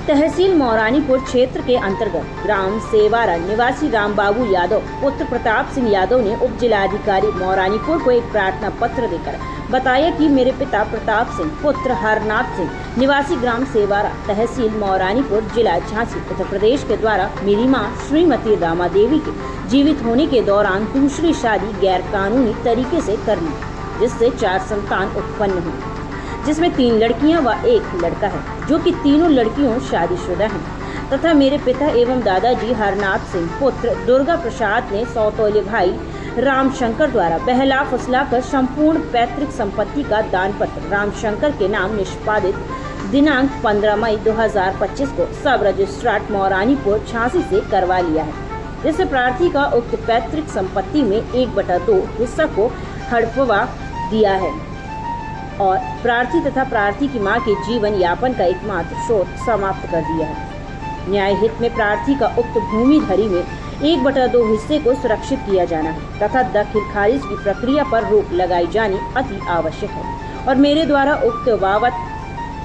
तहसील मौरानीपुर क्षेत्र के अंतर्गत ग्राम सेवारा निवासी रामबाबू यादव पुत्र प्रताप सिंह यादव ने उप जिलाधिकारी मौरानीपुर को एक प्रार्थना पत्र देकर बताया कि मेरे पिता प्रताप सिंह पुत्र हरनाथ सिंह निवासी ग्राम सेवारा तहसील मौरानीपुर जिला झांसी उत्तर प्रदेश के द्वारा मेरी मां श्रीमती रामा देवी के जीवित होने के दौरान दूसरी शादी गैर कानूनी तरीके से कर ली, जिससे 4 संतान उत्पन्न हुई, जिसमें 3 लड़कियां व 1 लड़का है, जो कि तीनों लड़कियों शादीशुदा हैं, तथा मेरे पिता एवं दादाजी हरनाथ सिंह पुत्र दुर्गा प्रसाद ने सौतोले भाई रामशंकर द्वारा बहला फुसला कर संपूर्ण पैतृक संपत्ति का दान पत्र रामशंकर के नाम निष्पादित दिनांक 15 मई 2025 को सब रजिस्ट्रार मौरानीपुर झांसी से करवा लिया है, जिससे प्रार्थी का उक्त पैतृक संपत्ति में 1/2 हिस्सा को हड़पवा दिया है और प्रार्थी तथा प्रार्थी की मां के जीवन यापन का एकमात्र स्रोत समाप्त कर दिया है। न्याय हित में प्रार्थी का उक्त भूमि धरी में 1/2 हिस्से को सुरक्षित किया जाना है तथा दखल खारिज की प्रक्रिया पर रोक लगाई जानी अति आवश्यक है और मेरे द्वारा उक्त बाबत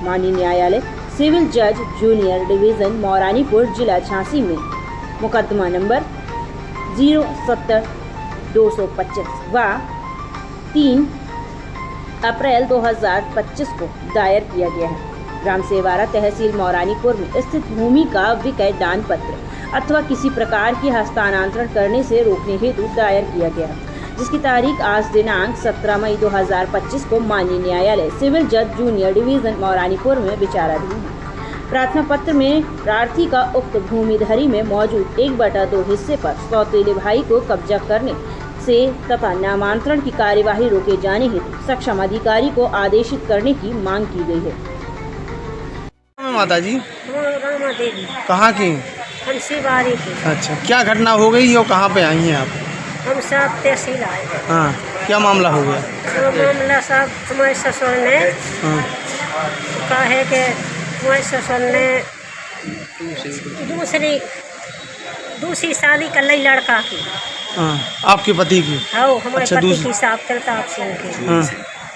माननीय न्यायालय सिविल जज जूनियर डिवीजन मौरानीपुर जिला झांसी में मुकदमा नंबर 070-225 व 3 अप्रैल 2025 को दायर किया गया है। ग्राम सेवारा तहसील मौरानीपुर में स्थित भूमि का विक्रय दान पत्र अथवा किसी प्रकार की हस्तांतरण करने से रोकने हेतु दायर किया गया, जिसकी तारीख आज दिनांक 17 मई 2025 को माननीय न्यायालय सिविल जज जूनियर डिवीजन मौरानीपुर में विचाराधीन है। प्रार्थना पत्र में प्रार्थी का उक्त भूमिधरी में मौजूद 1/2 हिस्से पर सौतेले भाई को कब्जा करने से तथा नामांतरण की कार्यवाही रोके जाने हेतु सक्षम अधिकारी को आदेशित करने की मांग की गई है। माता जी रामा देवी कहाँ की? हम शिवारी की। अच्छा, क्या घटना हो गई और कहाँ पे आई हैं आप? हम सब तहसील आए। हाँ, क्या मामला हो गया? तो मामला साहब हमारे ससुर ने कहा है कि हमारे ससुर ने दूसरी शादी कर ली लड़का की। हाँ, आपके पति की? हाँ, हमारे अच्छा, पति की साहब प्रताप सिंह की। हाँ,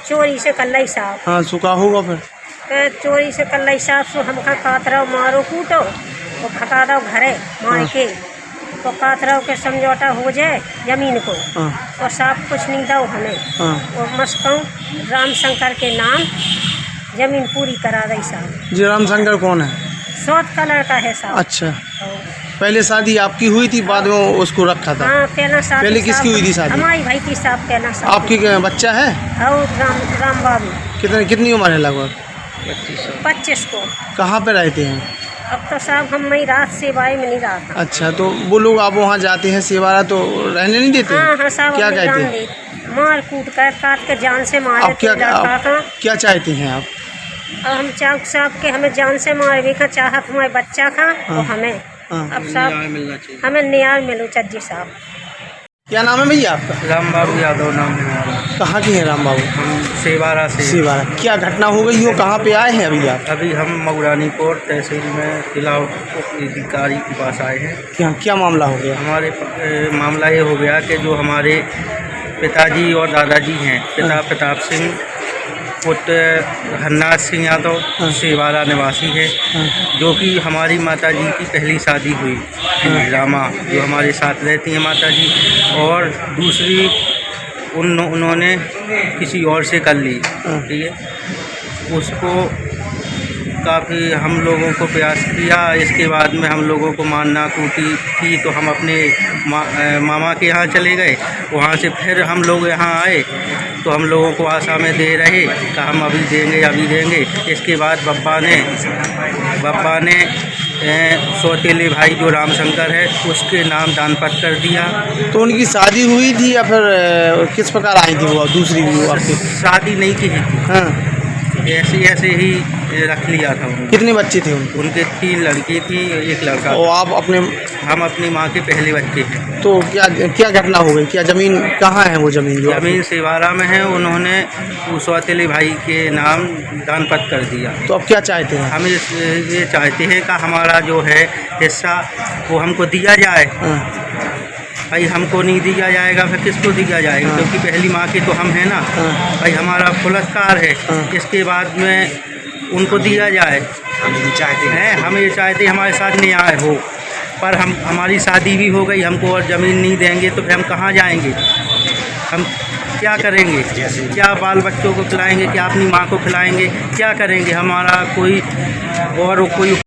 चोरी से कर ली साहब। हाँ, सुखा होगा फिर? चोरी से कर ली साहब सो हम कात रहो मारो कूटो और भगा दो घरे मार के तो कात रहो के समझौता हो जाए जमीन को। हाँ, और साहब कुछ नहीं दो हमें। हाँ, और मस्कों रामशंकर के नाम जमीन पूरी करा दी साहब। जी, रामशंकर कौन है? सौत का लड़का है साहब। अच्छा, पहले शादी आपकी हुई थी, बाद में उसको रखा था? हाँ, पहला शादी। पहले किसकी हुई थी शादी? हमारी भाई की साहब पहला शादी। आपकी बच्चा है? और राम बाबू। कितनी उम्र है लगभग? 25 को। कहाँ पे रहते हैं? अब तो साहब हम मई रात सेवाई में नहीं रहा था। अच्छा, तो वो लोग आप वहाँ जाते हैं सेवारा तो रहने नहीं देते? हाँ हाँ साहब, क्या कहते हैं? मार कूट कर काट कर जान से मारे। आप क्या चाहते हैं आप? और हम चाहते साहब के हमें जान से मारे भी का चाहत हमारे बच्चा का। हाँ, और हमें अब साहब हमें न्याय मिलो जज साहब। क्या नाम है भैया आपका? रामबाबू यादव नाम है हमारा। कहाँ के हैं रामबाबू? हम सेवारा से। सेवारा। क्या घटना हो गई हो, कहाँ पे आए हैं अभी आप? अभी हम मौरानीपुर तहसील में जिला अधिकारी के पास आए हैं। क्या मामला हो गया? हमारे मामला ये हो गया कि जो हमारे पिताजी और दादाजी हैं, पिता प्रताप सिंह पुत्र हरनाथ सिंह यादव सेवारा निवासी है, जो कि हमारी माताजी की पहली शादी हुई रामा, जो हमारे साथ रहती हैं माताजी, और दूसरी उन्होंने किसी और से कर ली। ठीक है, उसको काफ़ी हम लोगों को प्रयास किया। इसके बाद में हम लोगों को मारना कूटी की, तो हम अपने मामा के यहाँ चले गए। वहाँ से फिर हम लोग यहाँ आए तो हम लोगों को आशा में दे रहे कि हम अभी देंगे। इसके बाद बब्बा ने सौतेले भाई जो रामशंकर है उसके नाम दान पत्र कर दिया। तो उनकी शादी हुई थी या फिर किस प्रकार आई थी वो दूसरी भी आपकी? शादी नहीं की थी। हाँ, ऐसे ही रख लिया था उन्होंने। कितने बच्चे थे उनके? 3 लड़की थी, 1 लड़का। और आप हम अपनी माँ के पहले बच्चे हैं। तो क्या घटना हो गई? क्या जमीन कहाँ है? वो जमीन सेवारा में है। उन्होंने सौतेले भाई के नाम दान पत्र कर दिया। तो अब क्या चाहते हैं? हम ये चाहते हैं कि हमारा जो है हिस्सा वो हमको दिया जाए। भाई हमको नहीं दिया जाएगा फिर किसको दिया जाएगा? हाँ, क्योंकि पहली माँ के तो हम हैं ना। हाँ, भाई हमारा पुरस्कार है। हाँ, इसके बाद में उनको दिया जाए। हम ये चाहते हैं, हम ये चाहते हमारे साथ न्याय हो, पर हमारी शादी भी हो गई, हमको और ज़मीन नहीं देंगे तो फिर हम कहाँ जाएंगे, हम क्या करेंगे, क्या बाल बच्चों को खिलाएंगे, क्या अपनी माँ को खिलाएंगे, क्या करेंगे, हमारा कोई और कोई